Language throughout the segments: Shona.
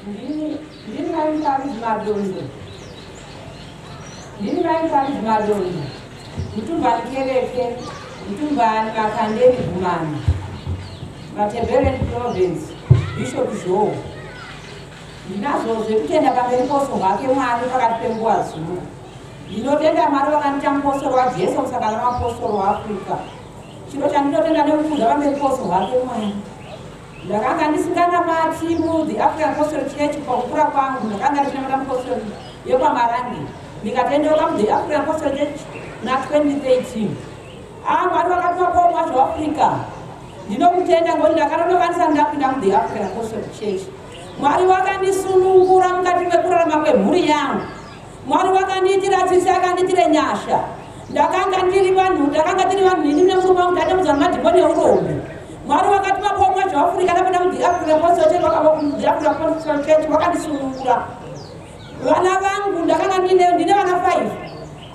ndini vaimukari zvimadondo ndini vaimukari zvimadondo mutumbani kereke mutumbani makandeni gumani Matembereni province Bishop Joe ndinazo zvekutenda pamberi poso hwake Mwari pakati penguva dzino ndinotenda Mwari vakanita mupostori waJesu musakana mapostori waAfrica chiro chandinotenda nekukudza pamberi poso hwake Mwari ndakanga ndisinganamati The African Apostolic Church pakukura kwangu ndakanga ndichinamata mupostori yekwaMarangi ndikatendeuka The African Apostolic Church na2013 Mwari vakati vakomwa zveAfrica ndinomutenda ngoti ndakanonokanisa ndapinda The African Apostolic Church Mwari wakandisunungura mukati mekurarama kwemhuri yangu Mwari wakandiitira tsitsi akandiitire nyasha ndakanga tiri vanhu nini nemurume wangu ndatemudza namadhimoni eurombe Mwari wakati vakomwa zveAfrica ndapinda The African Apostolic Church The African Apostolic Church wakandisunungura vana vangu ndakanga ndine vana 5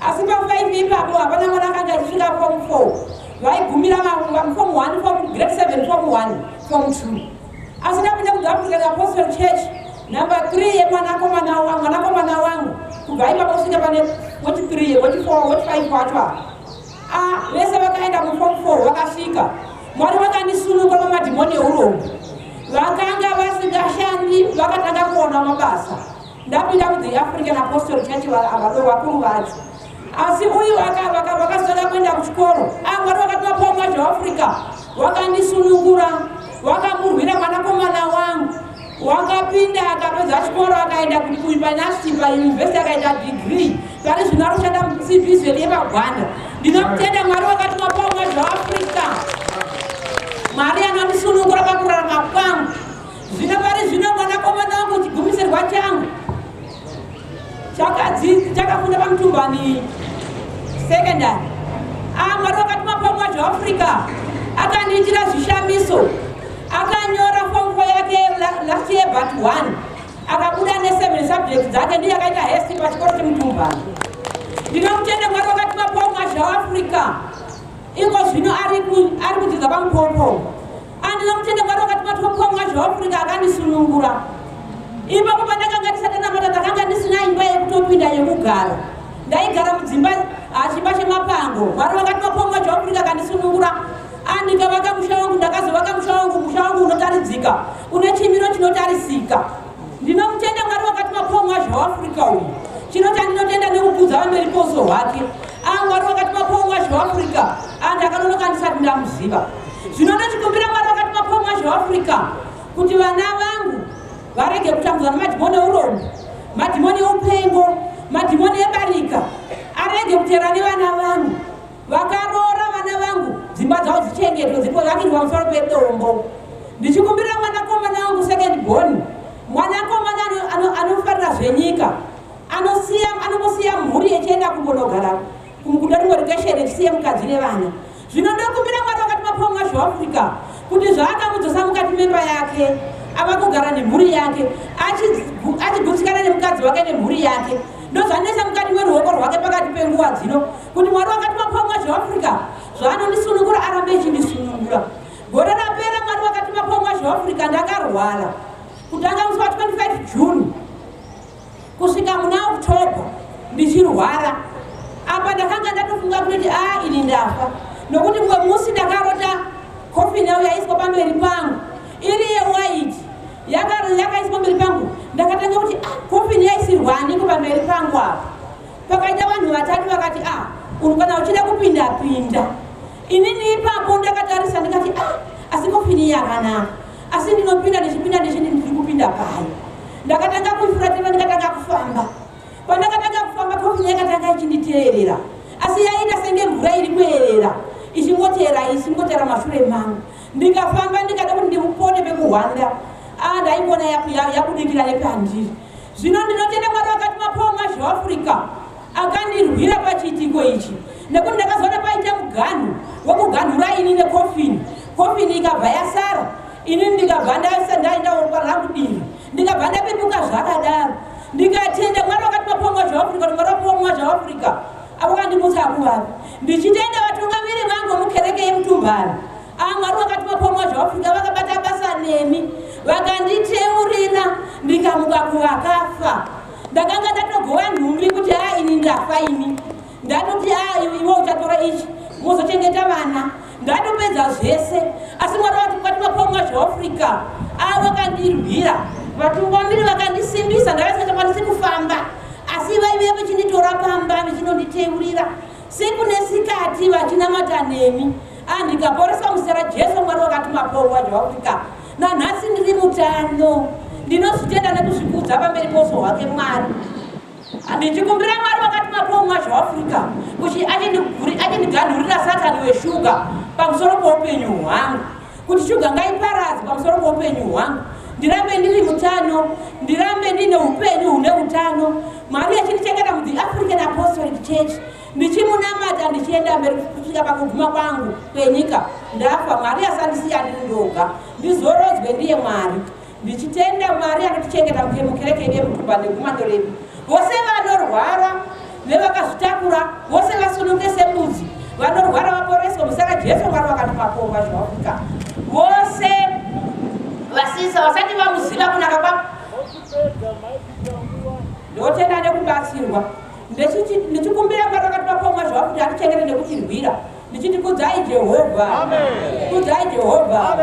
asi pa5 ipapo hapana mwana akanga achisvika form 4 vaigumira form 1 form grade 7 form 1 form 2 asi ndapinda The African Apostolic Church number 3 yemwanakomana wangu kubva ipapo kusvika pane woti 3 woti 4 woti 5 wacho vese vakaenda muform 4 vakasvika Mwari vakandisunungura pamadhimoni eurombe vakanga vasingashandi vakatanga kuona mabasa ndapinda The African Apostolic Church vakuru vacho asi uyu vakasara kuenda kuchikoro Mwari vakati vapomwa zveAfrica vakandisunungura vakamurwira mwanakomana wangu wakapinda akapedza chikoro akaenda kuuniversity pauniversity akaita degree pane zvino ari kushanda muCBZ yepagwanda ndinomutenda Mwari vakati vapomwa zveAfrica Mwari anondisunungura pakurarama kwangu zvino pari zvino mwanakomana wangu chigumisirwa changu chakafunda pamutumbani secondary Mwari vakati vapomwa zveAfrica akandiitira zvishamiso akanyora form 4 yake last year but 1 akabuda ne7 subjects dzake ndiye akaita hesti pachikoro chemutumbani ndinomutenda Mwari vakati vapomwa zveAfrica ingo zvino ari kudzidza pamupopo ndinomutenda Mwari vakati vapomwa zveAfrica akandisunungura ipapo pandakanga ndisatanamata ndakanga ndisina imba yekutopinda yekugara ndaigara mudzimba chimba chemapango Mwari vakati vapomwa zveAfrica akandisunungura ndikavaka musha wangu ndakazovaka musha wangu unotaridzika une chimiro chinotarisika ndinomutenda Mwari vakati vapomwa zveAfrica uyu chino chandinotenda nekukudza pamberi poso hwake Mwari vakati vapomwa zveAfrica ndakanonoka ndisati ndamuziva zvino ndachikumbira Mwari vakati vapomwa zveAfrica kuti vana vangu varege kutambudzwa namadhimoni eurombe madhimoni eupengo madhimoni ebarika arege kutera nevana vangu vakaroora vana vangu dzimba dzavo dzichengetwe dzivakirwa musoro pedombo ndichikumbira mwanakomana wangu second born mwanakomana anofarira zvenyika anongosiya mhuri yechienda kumbonogara kuda rimwe rikesheni chisiye mukadzi nevana zvino ndokumbira Mwari vakati vapomwa zveAfrica kuti zvaakamudzosa mukati memba yake ava kugara nemhuri yake achigutsikana nemukadzi wake nemhuri yake ndozvanesa mukati meruoko rwake pakati penguva dzino kuti Mwari vakati vapomwa zveAfrica zvaanondisunungura arambe echindisunungura gore rapera Mwari vakati vapomwa zveAfrica ndakarwara kutanga musi wa25 June kusvika muna October ndichirwara apa ndakanga ndatofunga kuti ini ndafa nokuti mwe musi ndakarota coffin yao yaiswa pamberi pangu iri yewhite yakaiswa pamberi pangu ndakatanga kuti coffin yaisirwani pamberi pangu apa pakaita vanhu vatatu vakati kana uchida kupinda inini ipapo ndakatarisa ndikati asi coffin yakanaka asi ndinopinda ndiri kupinda payo ndakatanga kufuratira ndikatanga kufamba pandakatanga kufamba coffin yakatanga ichinditeerera asi yaita senge mvura iri kuerera ichingotera mashure mangu ndikafamba ndikada kuti ndipone pekuhwanda ndaipona yakudikira nepandiri zvino ndinotenda Mwari vakati vapomwa zveAfrica akandirwira pachiitiko ichi nekuti ndakazoona paita muganhu wekuganhura ini nekofini ikabva yasara ini ndikabva ndaenda rangu divi ndikabva ndapepuka zvakadaro ndikatenda Mwari vakati vapomwa zveAfrica kuti Mwari vapomwa zveAfrica apo kandimutsa akuvapi ndichitenda vatungamiri vangu mukereke yemutumbani Mwari vakati vapomwa zveAfrica vakabata basa nemi vakanditeurira ndikamuka kuvakafa. Ndakanga ndatogowa nhumbi kuti ini ndafa ini, ndatoti iwe uchatora ichi muzochengeta vana, ndatopedza zvese. Asi Mwari wakati mapomwa zveAfrica vakandirwira, vatungamiri vakandisimbisa, ndakasingakwanisi kufamba, asi vaive vachinditora pamba vachinonditeurira siku nesikati vachinamata nemi. Ndikaporeswa muzita raJesu, Mwari wakati mapomwa zveAfrica. Nanhasi ndiri mutano, ndinozvitenda nekuzvikudza pamberi poso hwake Mwari. Ndichikumbira Mwari wakati mapomwa zveAfrica kuti achindiganhurira Satani weshuga pamusoro poupenyu hwangu, kuti shuga ngaiparadze pamusoro poupenyu hwangu, ndirambe ndiri mutano, ndirambe ndine upenyu hune utano. Mwari achindichengeta muThe African Apostolic Church, ndichimunamata ndichienda mberi kusvika pakuguma kwangu kwenyika. Ndafa, Mwari asandisiya ndiri ndoga, ndizorodzwe ndiye Mwari. Ndichitenda Mwari akatichengeta mukereke yemutumba negumano redu. Vose vanorwara nevakazvitakura, vose vasununge sembudzi, vanorwara vaporeswe muzita raJesu, Mwari wakati mapomwa zveAfrica. Vose vasisa vasati vamuziva kunaka kwavo ndotenda nekubatsirwa. Ndichikumbira Mwari wakati mapomwa zveAfrica atichengete nekutirwira. Ndichiti kudzai Jehovha, kudzai Jehovha.